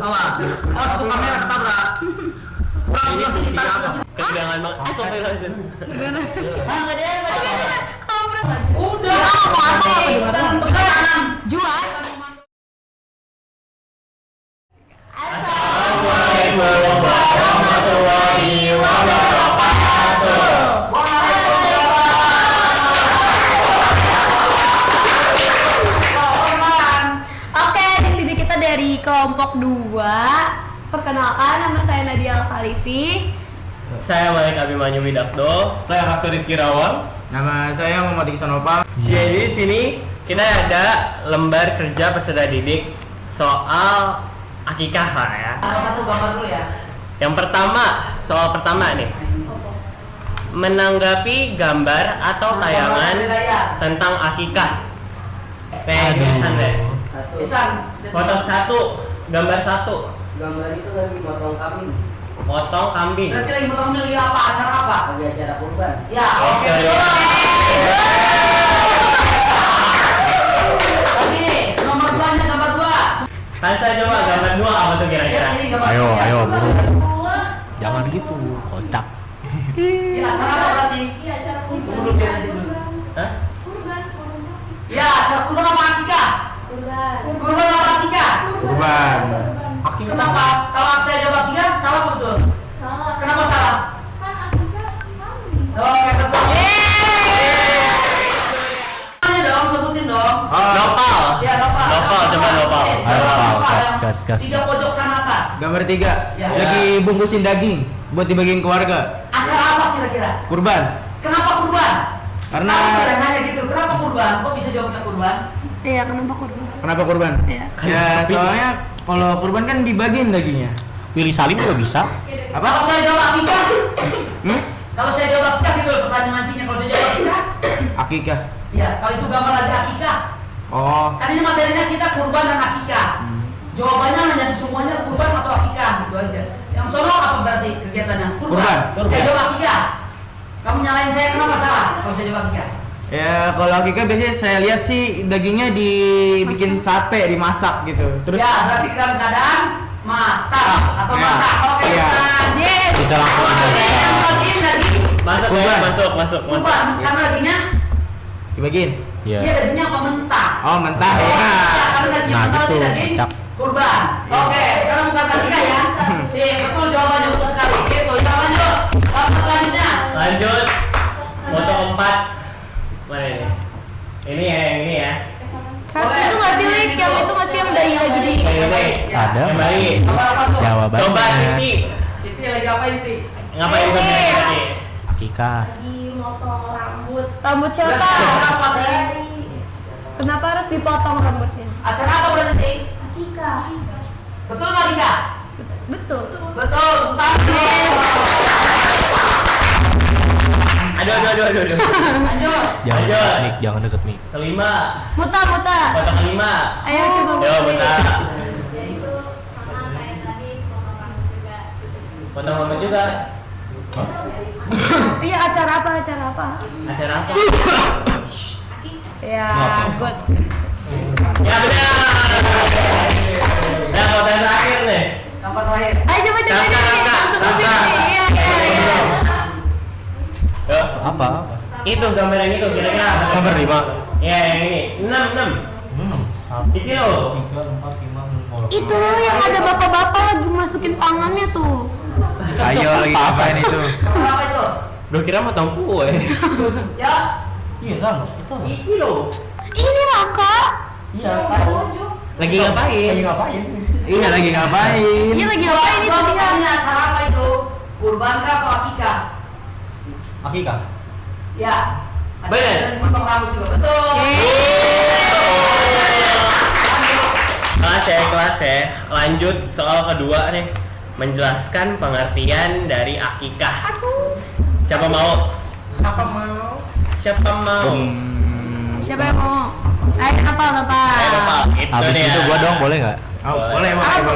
Awas tuh kamera ketabrak. Ini fungsinya ketegangan banget. Udah apa? Jual. Assalamualaikum warahmatullahi wabarakatuh. Oke, di sini kita dari kelompok 2. Perkenalkan, nama saya Nadia Al-Khalifi. Saya Malik Abimanyu Widakdo. Saya Raffi Rizky Rawang. Nama saya Muhammad Iksan Nopal. Jadi di sini kita ada lembar kerja peserta didik soal akikah lah ya. Satu gambar dulu ya. Yang pertama, soal pertama nih. Menanggapi gambar atau tayangan tentang akikah. Tulisan deh. Isan. Foto 1, gambar 1. Gambar itu lagi potong kambing. Potong kambing. Berarti lagi potong lagi apa? Acara apa? Lagi acara kurban. Ya, oke. Oke. Lagi nomor 2-nya gambar 2. Saya coba gambar 2 apa tuh kira-kira? Ini gambar Ayo, 2. ayo, buru. Dua. Jangan gitu, kocak. Ini acara apa berarti? Iya, acara Dulu biar nanti dulu. Hah? Ya, acara kurban apa akikah? Kurban apa akikah? Kurban. Kenapa? Kalau saya jawab 3, salah apa betul? Salah. Kenapa salah? Kan akikah kambing. Oke, betul. Tanya dong, sebutin dong. Nopal. Ya, nopal. Nopal, coba nopal. Ayo, nopal. Nopal, Gas. 3 pojok sana atas. Gambar 3. Ya. Lagi bungkusin daging buat dibagiin keluarga. Acara apa kira-kira? Kurban. Kenapa kurban? Karena Kamu nanya gitu, kenapa kurban? Kok bisa jawabnya kurban? Iya, kenapa kurban? kenapa kurban? Iya. Ya soalnya kalau kurban kan dibagiin dagingnya. Willy Salim juga bisa. Kalau Apa? saya jawab akikah? Hmm? Kalau saya jawab akikah gitu loh pertanyaan mancingnya. Kalau saya jawab akikah? Akikah. Ya, kalau itu gambar lagi akikah. Oh. Kan ini materinya kita kurban dan akikah. Jawabannya hanya semuanya kurban atau akikah, gitu aja. Yang sono apa berarti kegiatannya? Kurban. Saya jawab akikah. Kamu nyalain saya kenapa salah? Kalau saya jawab akikah. Ya kalau akikah biasanya saya lihat sih dagingnya dibikin sate, dimasak gitu. Terus Ya, berarti dalam keadaan matang atau Ya. masak. Oke, Iya. bukan. Yes. Bisa langsung Oke, aja. yang bagian tadi Masuk ya, Kurban. masuk. kurban karena dagingnya dibagiin. Iya. dia dagingnya apa mentah? Oh mentah ya. Ya, karena dagingnya Nah, mentah gitu. itu daging Cak. kurban. Oke, karena bukan akikah ya. Sip, betul jawabannya betul sekali. Gitu, kita lanjut. Apa selanjutnya? Lanjut. Foto 4. Mana ini? Ini ya, yang ini ya. Satu itu nggak sih, Lik? Yang itu nggak sih yang bayi lagi di... Yang ini. Ada. Yang baik. Apa tuh? Jawabannya. Coba Siti. Siti lagi apa ini? Ngapain tuh kira-kira? Akikah. Lagi motong rambut. Rambut siapa? Kenapa nih? Kenapa harus dipotong rambutnya? Acara apa berarti? Akikah. Betul nggak Dika? Betul. Betul. Bentar. Aduh. Lanjut. Jangan Ayo. deket mic, jangan deket mic. Kelima. Muta. Foto kelima. Ayo coba. Yo, bentar. Itu sama kayak tadi potong rambut juga. Foto rambut juga. Iya, acara apa? Acara apa? Ya, good. Ya benar. Ya foto yang terakhir nih. Gambar terakhir. Ayo coba Kakak, nih. kakak, Langsung ke kakak. sini. Iya. Yo. Apa? Itu gambar yang itu kira-kira. Gambar 5. Ya yang ini. 6. Itu loh. Itu loh yang ada bapak-bapak lagi masukin pangannya tuh. Ayo lagi ngapain itu? Gambar apa itu? Lu kira motong kue? Ya. Iya kan, itu. Ini loh. Ini lah, Kak. Iya, tahu. Lagi ngapain? Iya lagi ngapain? Iya lagi ngapain itu dia? Ini acara apa itu? Kurban kah atau akikah? Akikah. Ya. Bener. Ada yang potong rambut juga. Betul. Kelas ya. Lanjut soal kedua nih. Menjelaskan pengertian dari akikah. Siapa mau? Siapa mau? Siapa yang mau? Ayo apa? Ayo Nopal. Itu Habis dia. itu gua dong, boleh nggak? Oh, boleh.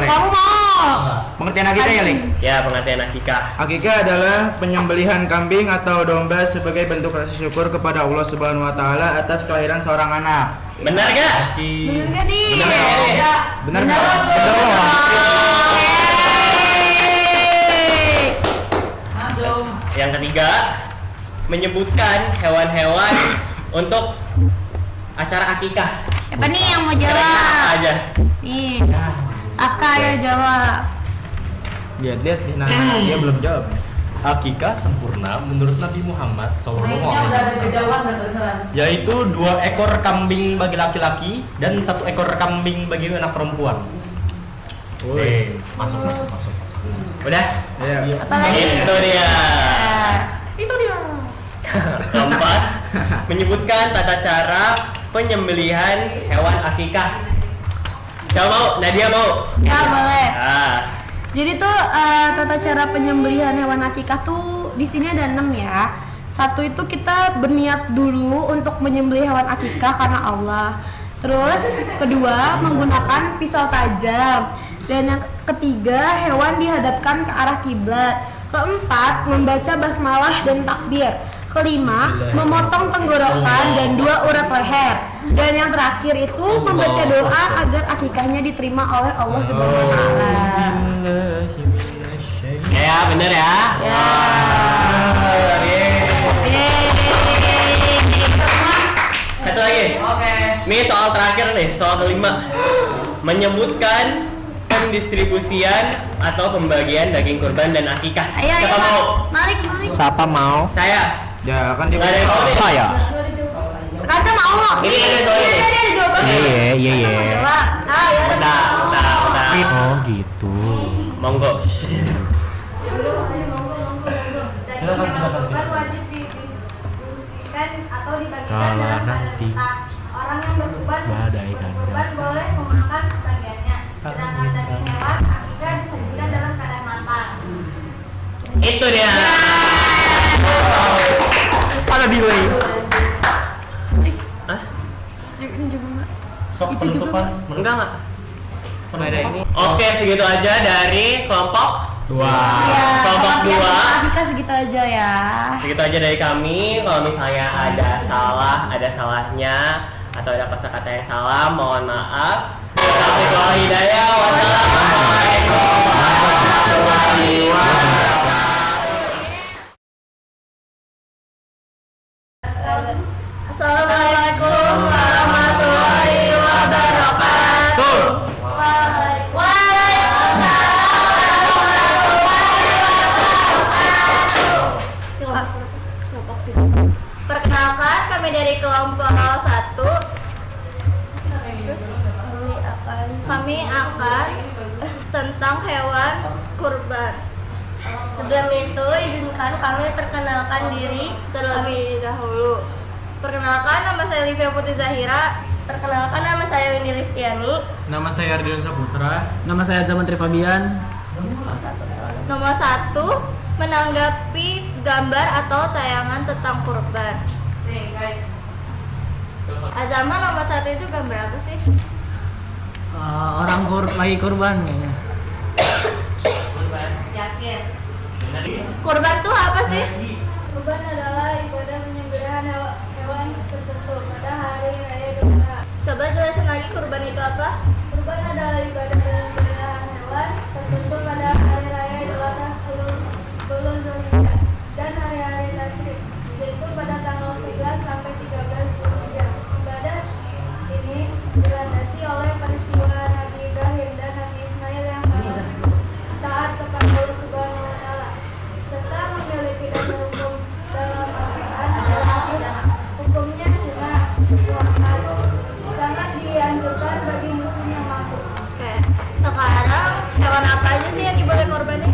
Kamu mau? Pengertian akikah ya, Lik? Ya pengertian akikah. Akikah adalah penyembelihan kambing atau domba sebagai bentuk rasa syukur kepada Allah Subhanahu wa taala atas kelahiran seorang anak. Benar gak? Bener gak nih? Bener. Ya. Benar nggak? Bener loh. ketiga menyebutkan hewan-hewan untuk acara akikah. Siapa nih yang mau Kira-kira apa jawab? aja? Nih, Afka ayo jawab. Lihat nah dia belum jawab. Akikah sempurna menurut Nabi Muhammad SAW, Mainnya udah ada kejauhan dan kedengeran. yaitu 2 ekor kambing bagi laki-laki dan 1 ekor kambing bagi anak perempuan. Woi. Masuk. Udah? Iya. Apa lagi? Itu dia. Itu dia. Keempat, menyebutkan tata cara penyembelihan hewan akikah. Siapa mau? Nadia mau? Ya boleh. Ah, Jadi tuh tata cara penyembelihan hewan akikah tuh di sini ada 6 ya. Satu itu kita berniat dulu untuk menyembelih hewan akikah karena Allah. Terus kedua menggunakan pisau tajam. Dan yang ketiga hewan dihadapkan ke arah kiblat. Keempat membaca basmalah dan takbir. Kelima memotong tenggorokan dan 2 urat leher. Dan yang terakhir itu membaca doa agar akikahnya diterima oleh Allah Subhanahu wa taala. ya bener ya. Ya. Satu lagi. Oke. Ini soal terakhir nih, soal kelima. Menyebutkan pendistribusian atau pembagian daging kurban dan akikah. Ayo, Siapa mau? Malik. Siapa mau? Saya. Ya kan dia Nggak ada yang mau. Saya. Sekarang mau. Ini ada soalnya. Ada jawabannya. Iya. Coba. Ya. Udah. Oh gitu. Monggo. Silakan. Wajib didistribusikan atau dibagikan Kalau dalam nanti keadaan orang yang berkurban badai boleh memakan sebagiannya, sedangkan daging hewan akikah disajikan dalam keadaan matang. Itu dia. Ada delay. Hah? Sok penutupan. Enggak. Oke, segitu aja dari kelompok Ya, Kelompok pengertian 2. tentang akikah segitu aja ya. Segitu aja dari kami. Kalau misalnya ada salah, ada salahnya atau ada kata-kata yang salah, mohon maaf. Wabillahi hidayah. Wassalamualaikum warahmatullahi wabarakatuh. Assalamualaikum warahmatullahi wabarakatuh. Perkenalkan, kami dari kelompok 1. Kami akan tentang hewan kurban. Sebelum itu, izinkan kami perkenalkan diri terlebih dahulu. Perkenalkan, nama saya Livia Putri Zahira. Perkenalkan, nama saya Windy Listiani. Nama saya Ardian Saputra. Nama saya Zaman Trifabian. Nomor 1, menanggapi gambar atau tayangan tentang kurban. Nih guys, Azama nomor 1 itu gambar apa sih? Orang lagi kurban kayaknya. Yakin. Kurban tuh apa sih? Kurban adalah ibadah penyembelihan hewan tertentu pada hari raya Idul Adha. Coba jelasin lagi kurban itu apa? Kurban adalah ibadah penyembelihan hewan tertentu pada hari raya Idul Adha 10 Zulhijjah dan hari-hari tasyrik, yaitu pada tanggal 11 sampai 13 Zulhijjah. Ibadah ini dilandasi oleh peristiwa Nabi Ibrahim dan Nabi Ismail yang sangat taat kepada Allah Subhanahu wa taala serta memiliki dasar hukum dalam Al-Qur'an dan hadis. Hukumnya sunnah muakkad, sangat dianjurkan bagi muslim yang mampu. Oke. Sekarang hewan apa aja sih yang diboleh korbanin?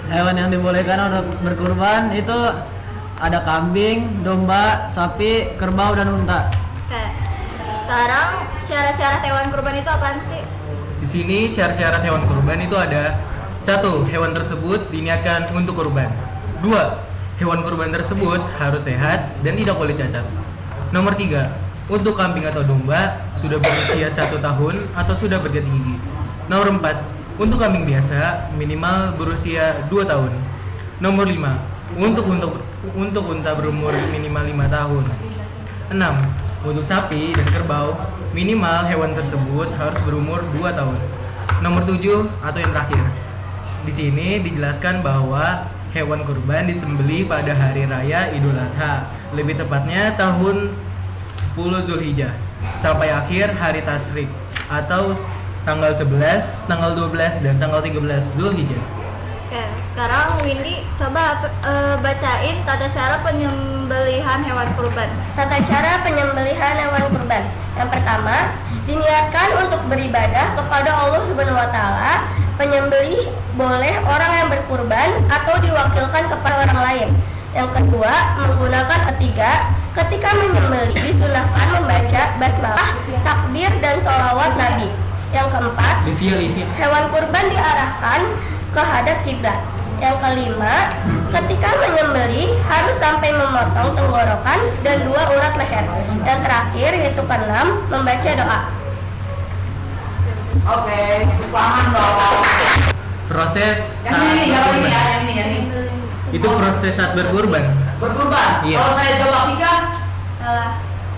Hewan yang dibolehkan untuk berkurban itu ada kambing, domba, sapi, kerbau, dan unta. Oke. Sekarang syarat-syarat hewan kurban itu apaan sih? Di sini syarat-syarat hewan kurban itu ada: 1. Hewan tersebut diniatkan untuk kurban. 2. Hewan kurban tersebut harus sehat dan tidak boleh cacat. Nomor 3. Untuk kambing atau domba sudah berusia 1 tahun atau sudah berganti gigi. Nomor 4. Untuk kambing biasa minimal berusia 2 tahun. Nomor 5. Untuk unta berumur minimal 5 tahun. 6. Untuk sapi dan kerbau minimal hewan tersebut harus berumur 2 tahun. Nomor 7 atau yang terakhir. Di sini dijelaskan bahwa hewan kurban disembelih pada hari raya Idul Adha, lebih tepatnya tahun 10 Zulhijjah sampai akhir hari Tasyrik atau tanggal 11, tanggal 12 dan tanggal 13 Zulhijjah. Oke, sekarang Windy coba bacain tata cara penyembelihan hewan kurban. Tata cara penyembelihan hewan kurban. Yang pertama, diniatkan untuk beribadah kepada Allah Subhanahu wa taala. Penyembelih boleh orang yang berkurban atau diwakilkan kepada orang lain. Yang kedua, menggunakan ketiga, ketika menyembelih disunahkan membaca basmalah, takbir dan sholawat Nabi. Yang keempat, Livia. hewan kurban diarahkan ke hadap kiblat. Yang kelima, ketika menyembelih harus sampai memotong tenggorokan dan 2 urat leher. Yang terakhir yaitu keenam, membaca doa. Oke, paham dong. Proses Yang saat ini, yang ini berkurban. ya, yang ini. Itu proses saat berkurban. Berkurban. Iya. Kalau saya jawab akikah, Salah.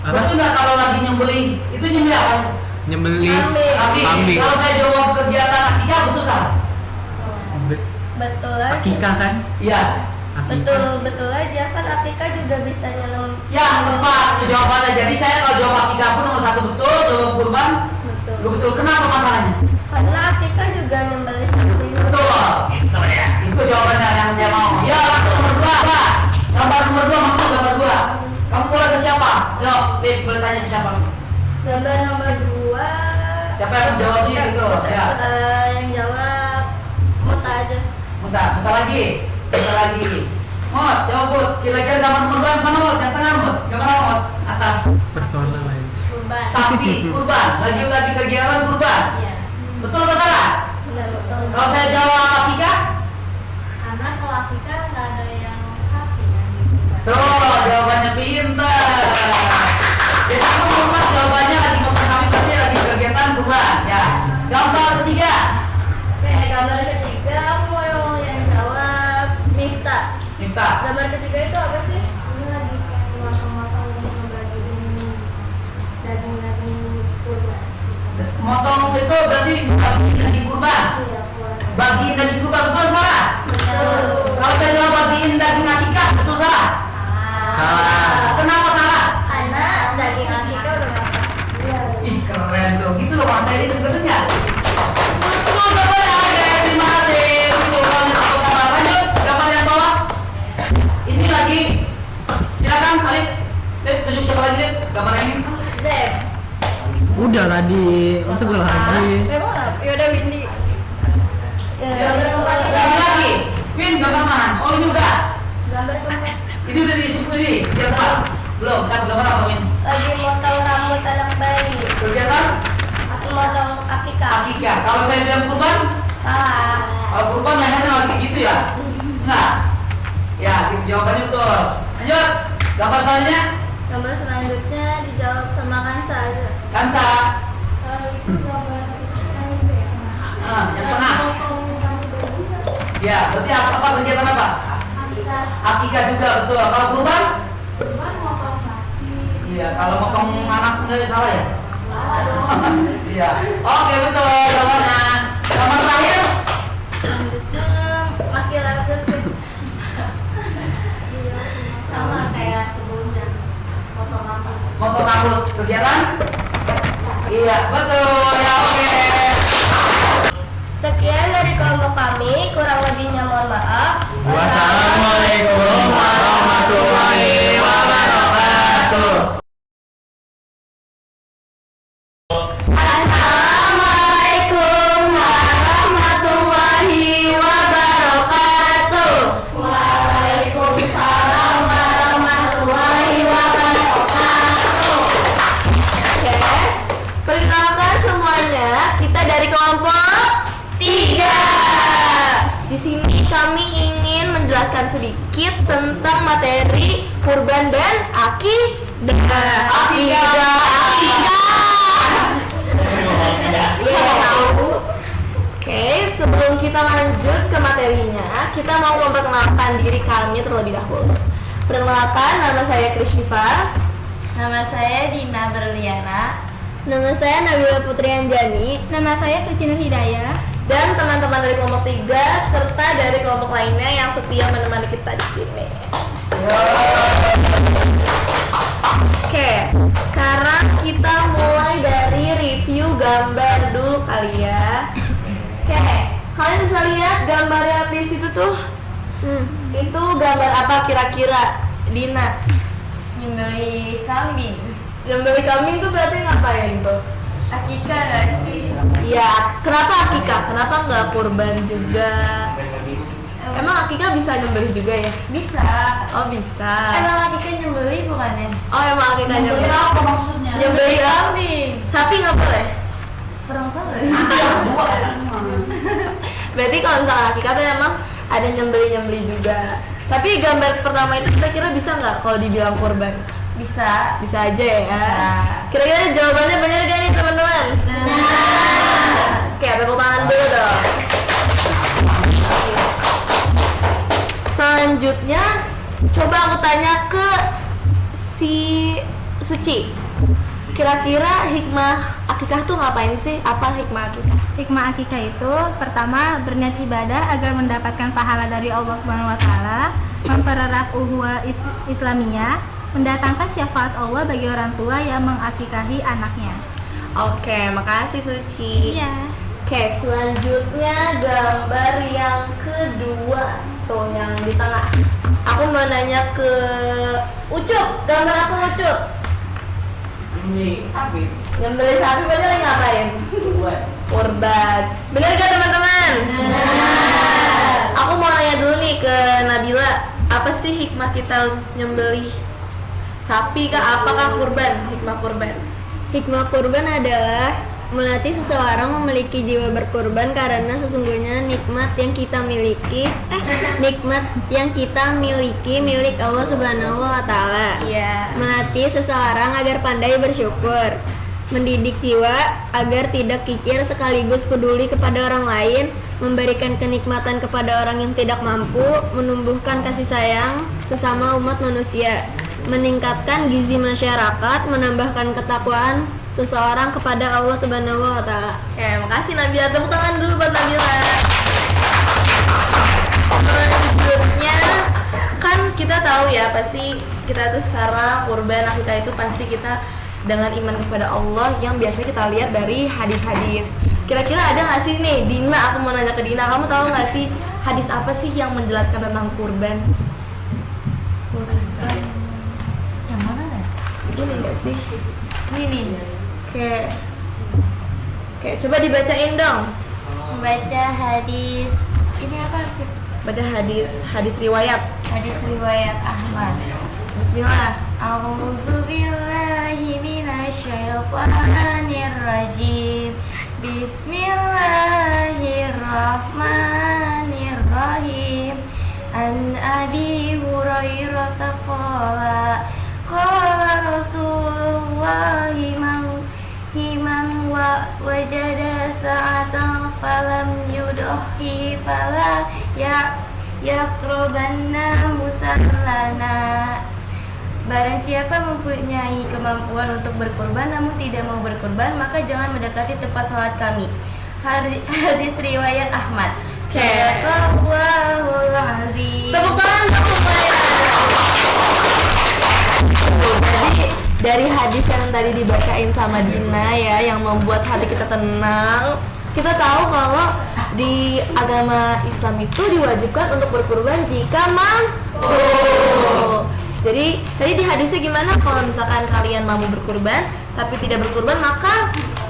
Apa? betul nggak kalau lagi nyembelih? Itu nyembelih apa? Nyembelih Kambing. kambing. Kalau saya jawab kegiatan akikah, betul salah? Betul aja. Akikah kan? Iya. Betul aja kan akikah juga bisa nyelam. Yang tepat itu jawabannya. Jadi saya kalau jawab akikah pun nomor 1 betul, jawab kurban Betul. juga betul. Kenapa masalahnya? Karena akikah juga nyembelih kambing. Betul. Itu jawabannya yang saya mau. Ya, langsung nomor 2. Gambar nomor 2 masuk gambar 2. Kamu mulai ke siapa? Yuk, Lip, boleh tanya ke siapa? Gambar nomor 2. Siapa yang menjawab ini gitu? Ya. Yang jawab Mota aja. Muta lagi. Mot, jawab Mot. Kira-kira gambar nomor 2 yang sana Mot, yang tengah Mot. Gambar apa Mot? Atas. Personal aja. Kurban. Sapi kurban. Lagi kegiatan kurban. Iya. Betul atau salah? Betul. Kalau saya jawab akikah? Karena kalau akikah nggak ada yang sapi kan gitu. Tuh, jawabannya pintar. Jadi kamu lupa jawabannya lagi ngomong sapi berarti lagi kegiatan kurban. Ya. Gambar ketiga. Oke, gambar ketiga aku mau yang jawab Mifta. Minta. Gambar ketiga itu apa sih? Ini lagi kayak motong-motong untuk ngebagiin daging-daging kurban. Motong itu berarti bagiin daging kurban. Iya, kurban. Bagiin daging kurban betul atau salah? Betul. Kalau saya jawab bagiin daging akikah betul salah? Salah. Kenapa salah? Karena daging akikah udah matang. Ih keren tuh, gitu loh materi itu benernya. Betul gambarnya, oke terima kasih. Betul banget untuk gambar. Lanjut gambar yang bawah. Ini lagi, silakan Alif. Lip, tunjuk siapa lagi Lip? Gambar ini. Zeb. Udah tadi, masa gue lagi. Memang apa? Yaudah Windy. Ya, gambar keempat. Lagi. Win gambar mana? Oh ini udah. Gambar keempat. Ini udah diisi ini. Dia apa? Belum. Dapat gambar apa Win? Lagi motong rambut anak bayi. Kegiatan Aku motong akikah. akikah. Kalau saya bilang kurban, Salah. kalau kurban lehernya lagi gitu ya? Enggak. Ya, itu jawabannya betul. Lanjut. Gambar selanjutnya. Gambar selanjutnya dijawab sama Kansa aja. Kansa. Itu gambar yang itu ya. Yang tengah. Ya, berarti apa kegiatan apa? Akikah. Akikah juga betul. Kalau kurban? Kurban motong sapi. Iya, kalau motong anak enggak salah ya? Salah. Iya. Oke, betul jawabannya. Gambar terakhir. Selanjutnya laki-laki sama kayak sebelumnya. Potong rambut. Motong rambut kegiatan? Iya, betul. Ya, oke. Sekian dari kelompok kami, kurang lebihnya mohon maaf. Wassalamualaikum warahmatullahi wabarakatuh. Assalamualaikum warahmatullahi wabarakatuh. Waalaikumsalam warahmatullahi wabarakatuh. Oke, perkenalkan semuanya, kita dari kelompok 3. Di sini kami ingin menjelaskan sedikit tentang materi kurban dan akikah. Oke, sebelum kita lanjut ke materinya, kita mau memperkenalkan diri kami terlebih dahulu. Perkenalkan, nama saya Krishifa. Nama saya Dina Berliana. Nama saya Nabila Putri Anjani. Nama saya Suci Nur Hidayah. dan teman-teman dari kelompok 3 serta dari kelompok lainnya yang setia menemani kita di sini. Oke, sekarang kita mulai dari review gambar dulu kali ya. Oke, kalian bisa lihat gambar yang di situ tuh. Itu gambar apa kira-kira, Dina? Nyembelih kambing. Nyembelih kambing itu berarti ngapain tuh? Akikah gak sih? Iya, kenapa akikah? Kenapa nggak kurban juga? Emang akikah bisa nyembelih juga ya? Bisa. Oh bisa. Emang akikah nyembelih bukannya? Oh emang akikah nyembelih. Apa maksudnya? Nyembelih Kambing. sapi nggak boleh? Kurang tahu gak? Dua ya. Berarti kalau misalkan akikah tuh emang ada nyembelih juga. Tapi gambar pertama itu kira-kira bisa nggak kalau dibilang kurban? Bisa. Bisa aja ya. Bisa. Kira-kira jawabannya benar gak nih teman-teman? Oke, tepuk tangan dulu dong. Selanjutnya, coba aku tanya ke si Suci. Kira-kira hikmah akikah tuh ngapain sih? Apa hikmah akikah? Hikmah akikah itu pertama berniat ibadah agar mendapatkan pahala dari Allah Subhanahu wa taala, mempererat ukhuwah Islamiyah, mendatangkan syafaat Allah bagi orang tua yang mengakikahi anaknya. Oke, makasih Suci. Iya. Oke, selanjutnya gambar yang kedua tuh yang di tengah. Aku mau nanya ke Ucup, gambar apa Ucup? Ini sapi. Nyembelih sapi berarti lagi ngapain? Kurban. Bener gak teman-teman? Aku mau nanya dulu nih ke Nabila, apa sih hikmah kita nyembelih sapi kah? Apakah kurban? Hikmah kurban. Hikmah kurban adalah melatih seseorang memiliki jiwa berkorban karena sesungguhnya nikmat yang kita miliki milik Allah Subhanahu wa taala. Iya. Melatih seseorang agar pandai bersyukur, mendidik jiwa agar tidak kikir sekaligus peduli kepada orang lain, memberikan kenikmatan kepada orang yang tidak mampu, menumbuhkan kasih sayang sesama umat manusia, meningkatkan gizi masyarakat, menambahkan ketakwaan seseorang kepada Allah Subhanahu wa taala. Oke, makasih Nabila. Tepuk tangan dulu buat Nabila. Selanjutnya kan kita tahu ya, pasti kita tuh sekarang kurban akikah itu pasti kita dengan iman kepada Allah yang biasanya kita lihat dari hadis-hadis. Kira-kira ada nggak sih nih, Dina? Aku mau nanya ke Dina, kamu tahu nggak sih hadis apa sih yang menjelaskan tentang kurban? Yang mana nih? Ini nggak sih? Ini nih. Kayak coba dibacain dong. Membaca hadis ini apa sih? Baca hadis riwayat. Hadis riwayat Ahmad. Bismillah. A'udzu billahi minasyaitonir rajim. Bismillahirrahmanirrahim. An Abi Hurairah qala Rasulullah himan wajada sa'atan falam yudahi fala yaqrabanna musallana. Barang siapa mempunyai kemampuan untuk berkorban namun tidak mau berkorban, maka jangan mendekati tempat sholat kami. Hadis riwayat Ahmad. Sadaqallahul azim. Tepuk tangan untuk saya. Jadi dari hadis yang tadi dibacain sama Dina ya, yang membuat hati kita tenang, kita tahu kalau di agama Islam itu diwajibkan untuk berkurban jika mampu. Jadi tadi di hadisnya gimana? Kalau misalkan kalian mampu berkurban tapi tidak berkurban, maka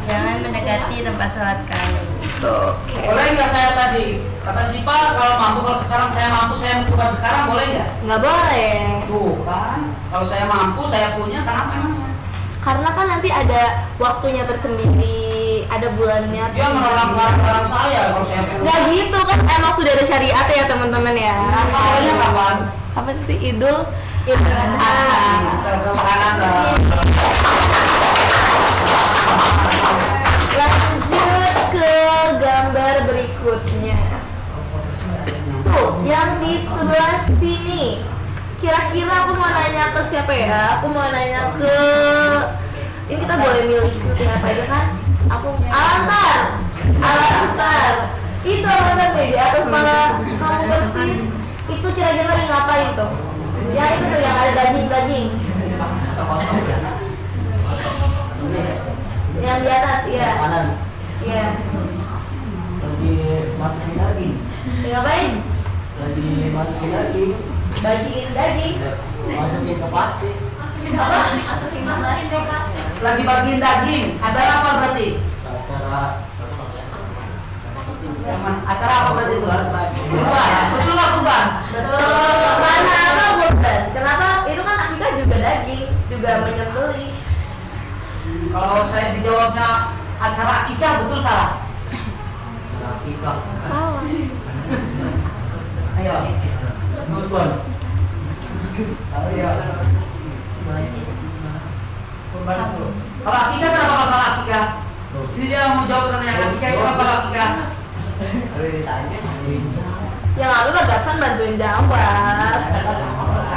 Jangan mendekati tempat sholat kami. Oke. Boleh nggak saya tadi kata Sipa kalau mampu, kalau sekarang saya mampu saya berkurban sekarang boleh nggak? Nggak boleh. Tuh kan, kalau saya mampu saya punya, kenapa emangnya? Karena kan nanti ada waktunya tersendiri, ada bulannya. Dia ngelarang saya kalau saya punya. Nggak gitu kan, emang sudah ada syariat ya teman-teman ya. Awalnya kapan? Kapan sih? Idul Adha. Makanan lah. Lanjut ke gambar berikutnya. Tuh, yang di sebelah sini. Kira-kira aku mau nanya ke siapa ya? Aku mau nanya ke... Ini kita boleh milih syuting apa aja kan? Aku Alantar. Itu alasannya di atas kepala kamu persis. Itu kira-kira lagi ngapain tuh? Ya itu tuh yang ada daging-daging. Yang di atas, iya. Iya. Lagi masukin daging. Ngapain? Lagi masukin daging. Bagiin daging. Masukin ke plastik. Lagi bagiin daging. Acara apa berarti? Acara apa berarti itu? Kurban. Betul lah kurban. Betul. Mana apa kurban? Kenapa? Itu kan akikah juga daging, juga menyembelih. Kalau saya dijawabnya acara akikah, betul salah? Akikah. Salah. Ayo. Kurban. Ayo. Kurban dulu. Kalau akikah kenapa masalah akikah? Ini dia mau jawab pertanyaan akikah itu apa akikah? Yang aku gagasan bantuin jawab.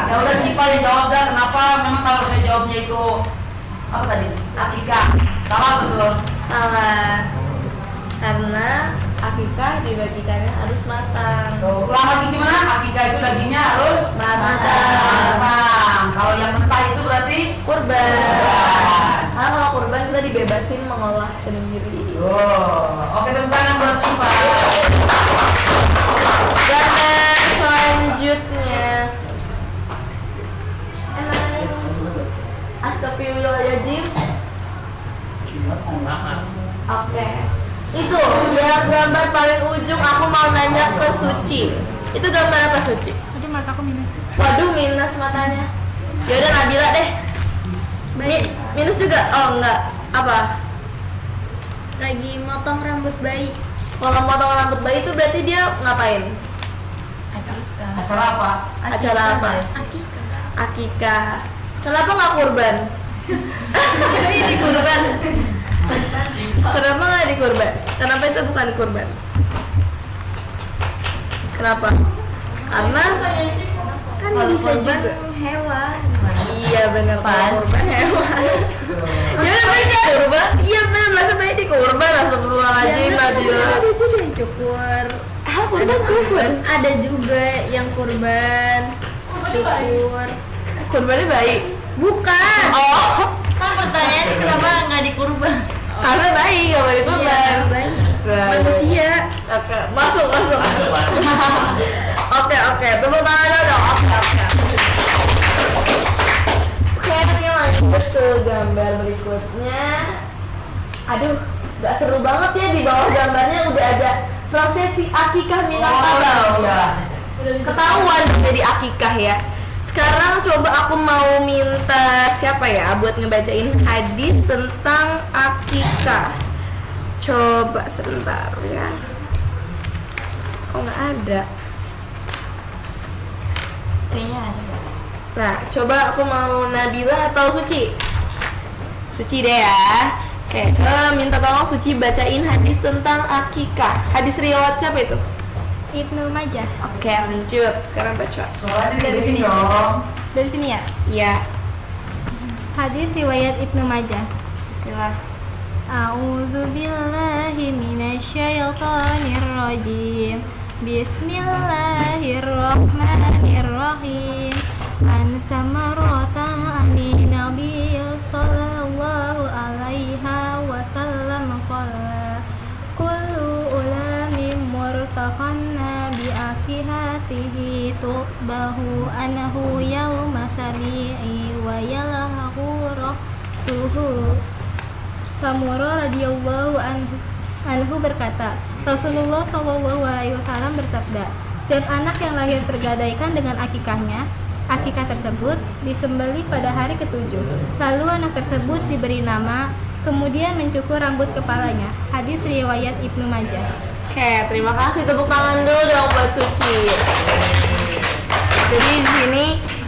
Ya udah Sipa yang jawab dah. Kenapa? Memang kalau saya jawabnya itu apa tadi? Akikah. Salah betul. Salah. Karena akikah dibagikannya harus matang. Ulang lagi gimana? Akikah itu dagingnya harus Matang. Kalau yang mentah itu berarti Kurban. Karena kalau kurban kita dibebasin mengolah sendiri. Oke, tepuk tangan buat Sipa. Dan selanjutnya Astagfirullahaladzim. Oke. Itu yang gambar paling ujung aku mau nanya ke Suci. Itu gambar apa Suci? Aduh, mataku minus. Waduh, minus matanya. Yaudah Nabila deh. Minus juga? Oh enggak. Apa? Lagi motong rambut bayi. Kalau motong rambut bayi itu berarti dia ngapain? Acara apa? Acara apa? Akikah. Kenapa nggak kurban? Ini di kurban. Kenapa nggak di kurban? Kenapa itu bukan kurban? Kenapa? Karena Kan kalau bisa kurban juga hewan. iya benar kurban hewan. Ya namanya di kurban. Iya benar masa bayi di kurban astagfirullahaladzim Nabila. Ada juga yang cukur. Kurban cukur. Ada juga yang kurban cukur. Kurbannya bayi. Bukan. Oh, Kan pertanyaannya kenapa nggak dikurban? karena bayi nggak boleh kurban. Manusia. Oke, masuk. Oke, tepuk tangan dong. Oke. Oke, lanjut ke gambar berikutnya. Aduh, gak seru banget ya, di bawah gambarnya udah ada prosesi akikah Minangkabau. Ketahuan jadi akikah ya. Sekarang coba aku mau minta siapa ya buat ngebacain hadis tentang akikah. Coba sebentar ya. Kok nggak ada? Kayaknya ada. Nah, coba aku mau Nabila atau Suci? Suci deh ya. Oke, coba minta tolong Suci bacain hadis tentang akikah. Hadis riwayat siapa itu? Ibnu Majah. Oke, lanjut. Sekarang baca. Soalnya Dari dari sini. sini dong. Dari sini ya. Iya. Hadis riwayat Ibnu Majah. Bismillah. A'udzu billahi minasyaitonir rajim. Bismillahirrahmanirrahim. An samarata ani nabiy sallallahu alaihi wasallam qala kullu ulamin murtaqanna bi akihatihi tubahu anhu yawma sabi'i wa yalhahu rasuhu. Samurah radhiyallahu anhu berkata, Rasulullah SAW bersabda, setiap anak yang lahir tergadaikan dengan akikahnya, akikah tersebut disembelih pada hari ketujuh. Lalu anak tersebut diberi nama, kemudian mencukur rambut kepalanya. Hadis riwayat Ibnu Majah. Oke, terima kasih. Tepuk tangan dulu dong buat Suci. Jadi di sini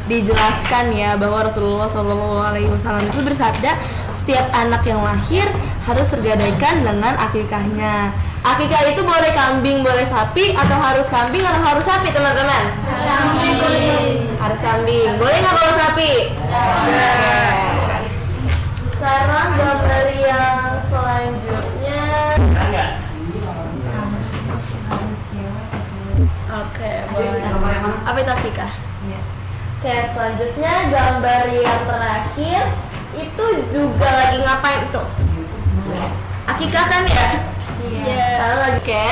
dijelaskan ya bahwa Rasulullah SAW itu bersabda, setiap anak yang lahir harus tergadaikan dengan akikahnya. Akikah itu boleh kambing, boleh sapi, atau harus kambing atau harus sapi, teman-teman? Harus kambing. Boleh nggak kalau sapi? Boleh. Sekarang gambar yang selanjutnya. Oke, Asik, boleh. gambar yang mana? Apa itu akikah? Iya. Oke, selanjutnya gambar yang terakhir itu juga lagi ngapain tuh? Akikah kan ya? Iya. Oke.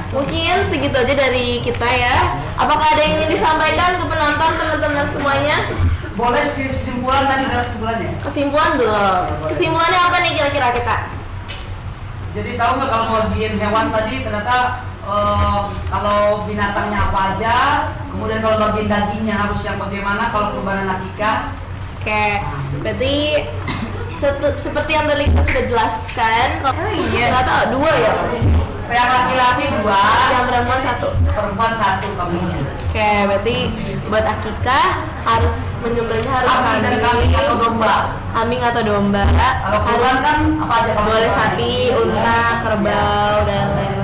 Mungkin segitu aja dari kita ya. Apakah ada yang ingin disampaikan ke penonton teman-teman semuanya? Boleh kesimpulan tadi udah kesimpulannya. Kesimpulan belum? Kesimpulannya apa nih kira-kira kita? Jadi tahu nggak kalau bagian hewan tadi ternyata kalau binatangnya apa aja, kemudian kalau bagian dagingnya harus yang bagaimana kalau kurbanan akikah. Oke, berarti seperti yang tadi kita sudah jelaskan. Kalau nggak tahu 2 ya? Yang laki-laki 2, Yang perempuan 1. perempuan 1 kamunya. Oke, berarti buat akikah harus menyembelihnya harus Kambing dan kambing atau domba. kambing atau domba. Kalau kurban kan apa aja kamu Boleh kurban? sapi, unta, kerbau dan lain-lain.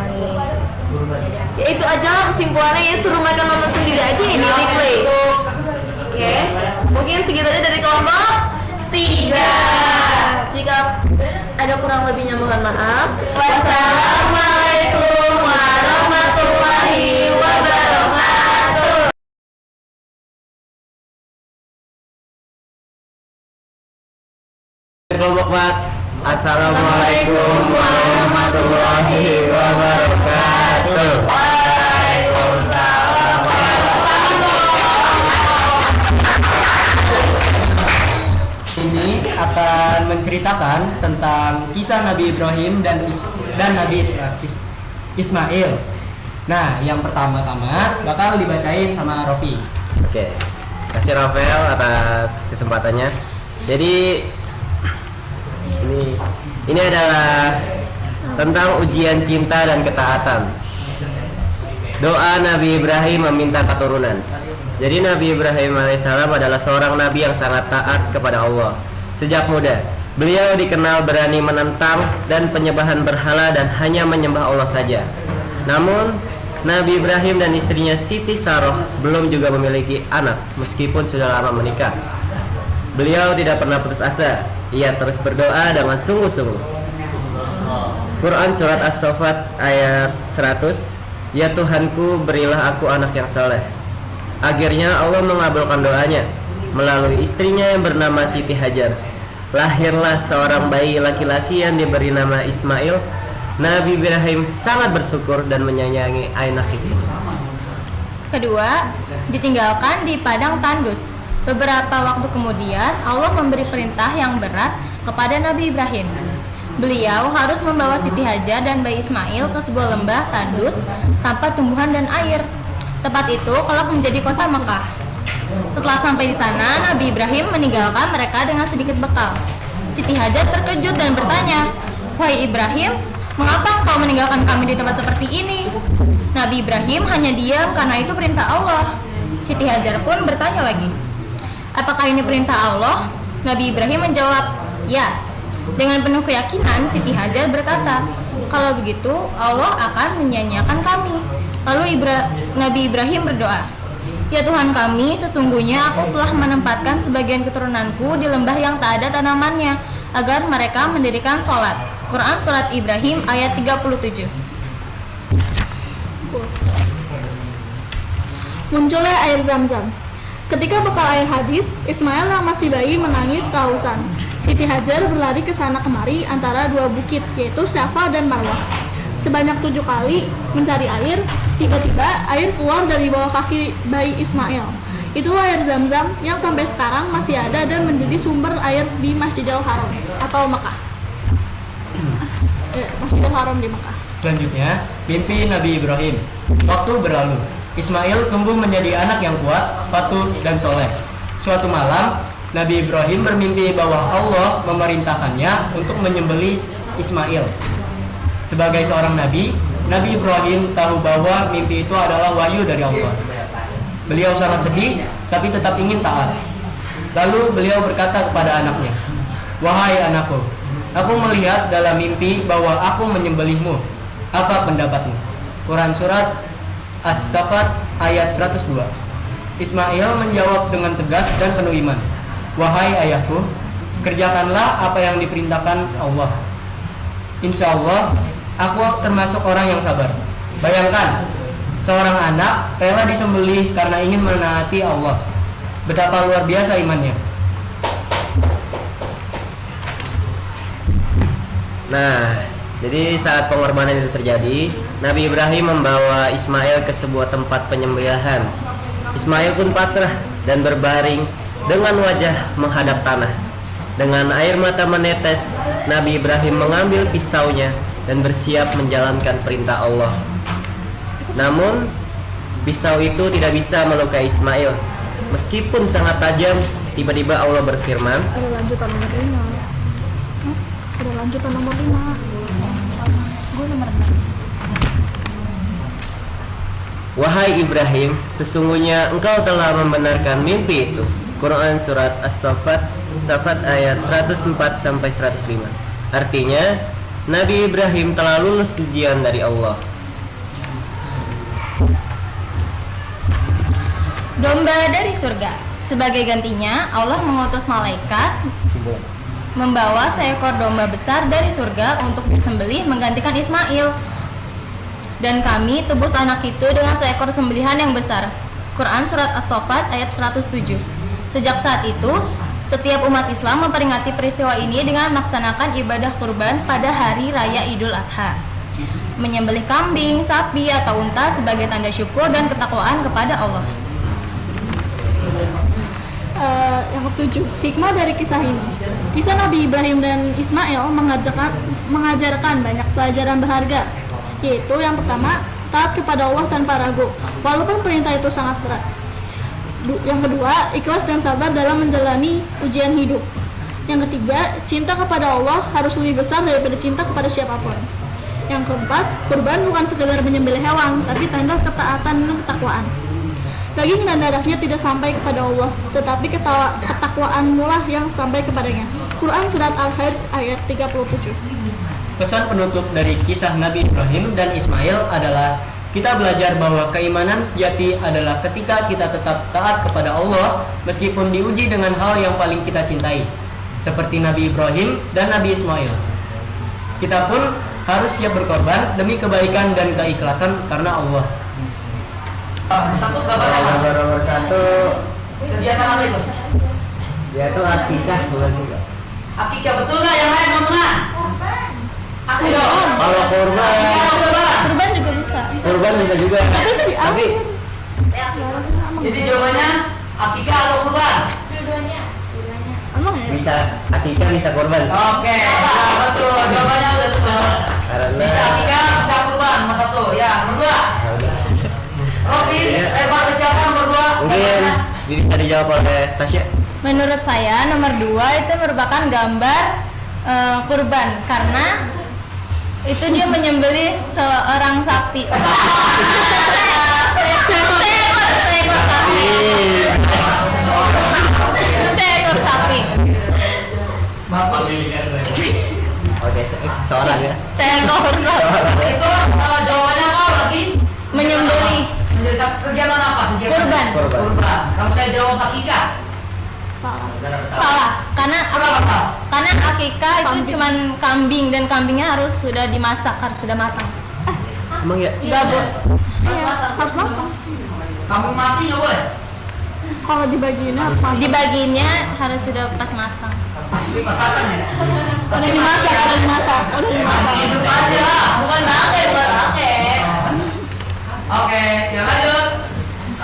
Ya itu aja lah kesimpulannya ya, suruh mereka nonton sendiri aja ya di replay. Oke, mungkin segitu aja dari kelompok 3. Jika ada kurang lebihnya mohon maaf. Wassalamualaikum warahmatullahi wabarakatuh. Kelompok 4. Assalamualaikum warahmatullahi wabarakatuh. Ini akan menceritakan tentang kisah Nabi Ibrahim dan Nabi Ismail. Nah, yang pertama-tama bakal dibacain sama Rofi. Oke, kasih Rafael atas kesempatannya. Jadi ini adalah tentang ujian cinta dan ketaatan. Doa Nabi Ibrahim meminta keturunan. Jadi Nabi Ibrahim alaihissalam adalah seorang nabi yang sangat taat kepada Allah. Sejak muda, beliau dikenal berani menentang dan penyembahan berhala dan hanya menyembah Allah saja. Namun Nabi Ibrahim dan istrinya Siti Saroh belum juga memiliki anak meskipun sudah lama menikah. Beliau tidak pernah putus asa. Ia terus berdoa dengan sungguh-sungguh. Quran Surat As-Saffat ayat 100. Ya Tuhanku, berilah aku anak yang saleh. Akhirnya Allah mengabulkan doanya. Melalui istrinya yang bernama Siti Hajar, lahirlah seorang bayi laki-laki yang diberi nama Ismail. Nabi Ibrahim sangat bersyukur dan menyayangi anak itu. Kedua, ditinggalkan di padang tandus. Beberapa waktu kemudian Allah memberi perintah yang berat kepada Nabi Ibrahim. Beliau harus membawa Siti Hajar dan bayi Ismail ke sebuah lembah tandus tanpa tumbuhan dan air. Tempat itu kelak menjadi kota Mekah. Setelah sampai di sana, Nabi Ibrahim meninggalkan mereka dengan sedikit bekal. Siti Hajar terkejut dan bertanya, "Wahai Ibrahim, mengapa engkau meninggalkan kami di tempat seperti ini?" Nabi Ibrahim hanya diam karena itu perintah Allah. Siti Hajar pun bertanya lagi, "Apakah ini perintah Allah?" Nabi Ibrahim menjawab, "Ya." Dengan penuh keyakinan, Siti Hajar berkata, "Kalau begitu, Allah akan menyia-nyiakan kami." Lalu Nabi Ibrahim berdoa, "Ya Tuhan kami, sesungguhnya aku telah menempatkan sebagian keturunanku di lembah yang tak ada tanamannya, agar mereka mendirikan sholat." Quran Surat Ibrahim ayat 37. Munculnya air Zam-Zam. Ketika bekal air habis, Ismail yang masih bayi menangis kehausan. Siti Hajar berlari ke sana kemari antara 2 bukit, yaitu Syafa dan Marwah. Sebanyak 7 kali mencari air, tiba-tiba air keluar dari bawah kaki bayi Ismail. Itulah air Zam-Zam yang sampai sekarang masih ada dan menjadi sumber air di Masjidil Haram atau Mekah. Masjidil Haram di Mekah. Selanjutnya, mimpi Nabi Ibrahim. Waktu berlalu, Ismail tumbuh menjadi anak yang kuat, patuh, dan soleh. Suatu malam, Nabi Ibrahim bermimpi bahwa Allah memerintahkannya untuk menyembelih Ismail. Sebagai seorang nabi, Nabi Ibrahim tahu bahwa mimpi itu adalah wahyu dari Allah. Beliau sangat sedih, tapi tetap ingin taat. Lalu beliau berkata kepada anaknya, "Wahai anakku, aku melihat dalam mimpi bahwa aku menyembelihmu. Apa pendapatmu?" Quran Surat As-Saffat ayat 102. Ismail menjawab dengan tegas dan penuh iman, "Wahai ayahku, kerjakanlah apa yang diperintahkan Allah. Insya Allah, aku termasuk orang yang sabar." Bayangkan, Seorang anak rela disembelih karena ingin menaati Allah. Betapa luar biasa imannya. Nah, jadi saat pengorbanan itu terjadi, Nabi Ibrahim membawa Ismail ke sebuah tempat penyembelihan. Ismail pun pasrah dan berbaring dengan wajah menghadap tanah. Dengan air mata menetes, Nabi Ibrahim mengambil pisaunya dan bersiap menjalankan perintah Allah. Namun, pisau itu tidak bisa melukai Ismail. Meskipun sangat tajam, tiba-tiba Allah berfirman, Ada lanjutan nomor 5. Ada lanjutan nomor 5. Gue nomor 6. "Wahai Ibrahim, sesungguhnya engkau telah membenarkan mimpi itu." Quran surat As-Saffat ayat 104 sampai 105. Artinya, Nabi Ibrahim telah lulus ujian dari Allah. Domba dari surga. Sebagai gantinya, Allah mengutus malaikat membawa seekor domba besar dari surga untuk disembelih menggantikan Ismail. Dan kami tebus anak itu dengan seekor sembelihan yang besar. Quran surat As-Saffat ayat 107. Sejak saat itu, setiap umat Islam memperingati peristiwa ini dengan melaksanakan ibadah kurban pada hari raya Idul Adha. Menyembelih kambing, sapi, atau unta sebagai tanda syukur dan ketakwaan kepada Allah. Yang ke-7, hikmah dari kisah ini. Kisah Nabi Ibrahim dan Ismail mengajarkan banyak pelajaran berharga, yaitu yang pertama, taat kepada Allah tanpa ragu, walaupun perintah itu sangat berat. Yang kedua, ikhlas dan sabar dalam menjalani ujian hidup. Yang ketiga, cinta kepada Allah harus lebih besar daripada cinta kepada siapapun. Yang keempat, kurban bukan sekedar menyembelih hewan, tapi tanda ketaatan dan ketakwaan. Daging dan darahnya tidak sampai kepada Allah, tetapi ketakwaanmu lah yang sampai kepadanya. Quran surat Al-Hajj ayat 37. Pesan penutup dari kisah Nabi Ibrahim dan Ismail adalah kita belajar bahwa keimanan sejati adalah ketika kita tetap taat kepada Allah meskipun diuji dengan hal yang paling kita cintai, seperti Nabi Ibrahim dan Nabi Ismail. Kita pun harus siap berkorban demi kebaikan dan keikhlasan karena Allah. Satu gambar apa? Gambar nomor 1, Kegiatan apa itu? yaitu akikah, bukan juga. Akikah, betul nggak yang lain ngomongnya? Ayo. Kalau kurban, Kurban juga bisa. kurban bisa juga. Tapi Jadi jawabannya akikah atau kurban? Emang ya? bisa akikah, bisa kurban. Oke, ya, betul. Jawabannya udah betul. Karena Bisa akikah, bisa kurban. Nomor 1. Ya, nomor 2. Robi, lempar ke siapa nomor 2? mungkin bisa dijawab oleh Tasya. Menurut saya nomor 2 itu merupakan gambar kurban karena itu dia menyembelih seorang sapi. Seekor sapi. Seekor sapi. Bagus. Oke, seorang ya. Seekor sapi. Itu jawabannya apa lagi? Menyembelih Menjadi kegiatan apa? kurban. Kurban. Kalau saya jawab akikah, Salah. kenapa salah? Karena akikah itu cuman kambing dan kambingnya harus sudah dimasak, harus sudah matang. Emang ya? Enggak, Bu. Harus matang. Kamu mati nggak boleh? Kalau dibagiinnya harus matang. Dibagiinnya harus sudah pas matang. Pasti masakan ya. Udah dimasak. Hidup aja lah. Bukan bangke. Oke, ya lanjut.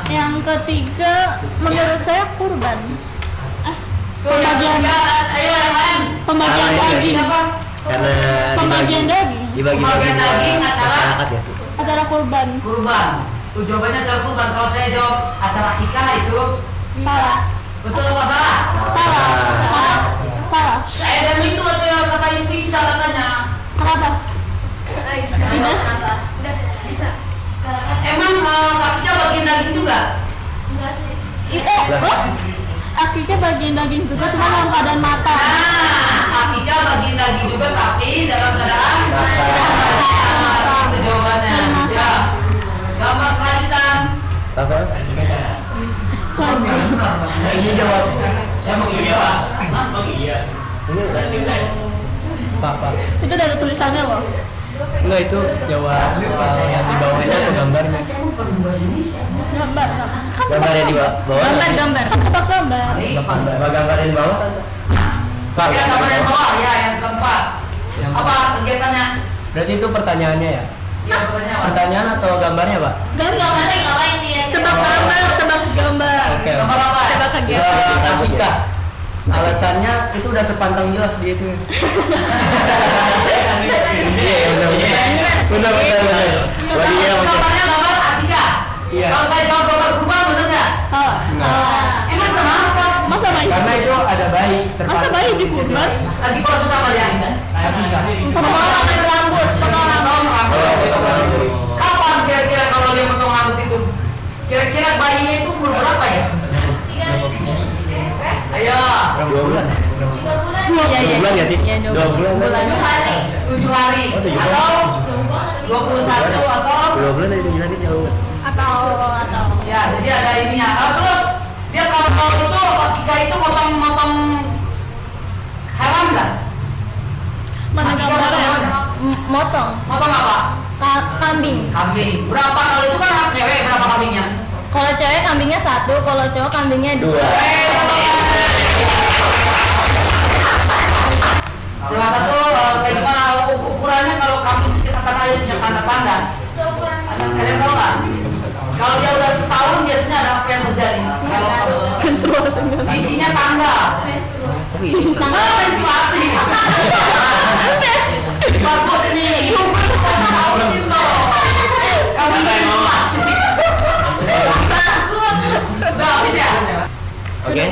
Yang ketiga, menurut saya kurban. Tuh yang ketiga, ayo yang lain. Pembagian Ah, iya, daging. Siapa? Karena Pembagian daging. dibagi Pembagian daging, ke acara. masyarakat ya sih. Acara kurban. Kurban. Tuh jawabannya acara kurban. Kalau saya jawab acara akikah itu Salah. betul apa salah? Salah. Saya dan itu katain bisa katanya. Kenapa? Emang akikah bagian daging juga? Akikah bagian daging juga, cuma dalam keadaan matang. Nah, akikah bagian daging juga tapi dalam keadaan matang. Itu jawabannya. Ya. Gambar selanjutnya. Apa? Ini jawab. Saya mengiyakan. Ini Itu dari tulisannya loh. Enggak, itu jawab soal yang di bawahnya atau gambarnya. Gambar. Gambar yang di bawah. Gambar. Apa gambar? Coba gambar yang di bawah. Pak, Ya, gambar yang bawah ya, yang keempat. Apa kegiatannya? Berarti itu pertanyaannya ya? Iya, pertanyaan. Pertanyaan atau gambarnya, Pak? Gambarnya ngapain dia? Tebak gambar. Oke. Gambar apa? Tebak kegiatan. Ketika alasannya itu udah terpantang jelas di itu. Iya, benar. Gambarnya gambar akikah. Iya. Kalau saya jawab gambar kurban, bener nggak? Salah. Emang kenapa? Masa bayi? Karena itu ada bayi terpantang. Masa bayi di situ. kurban? Lagi proses apa ya? Akikah. Pemotongan rambut. Kapan kira-kira kalau dia potong rambut itu? Kira-kira bayinya itu umur berapa ya? Ayo. 2 bulan. 2 bulan ya sih? Iya, 2 bulan. 7 hari atau 21 atau 2 bulan dari 7 hari jauh. Atau ya, jadi ada ininya. Terus dia kalau itu akikah itu motong hewan nggak? mana Akikah gambarnya? motong hewan? Motong. Motong apa? Kambing. Kambing. Berapa kalau itu kan hak cewek, berapa kambingnya? Kalau cewek kambingnya 1, kalau cowok kambingnya 2. Dewasa tuh kayak gimana ukurannya kalau kambing kita ayo punya tanda-tanda. Kalian tahu nggak? Kalau dia udah setahun biasanya ada apa yang terjadi? Kalau giginya tanda. Menstruasi. Bagus nih. Sautin dong. Kamu menstruasi. Udah habis ya? Oke.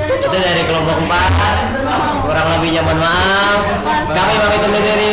Itu dari kelompok 4. Kurang lebihnya mohon maaf. Kami pamit undur diri.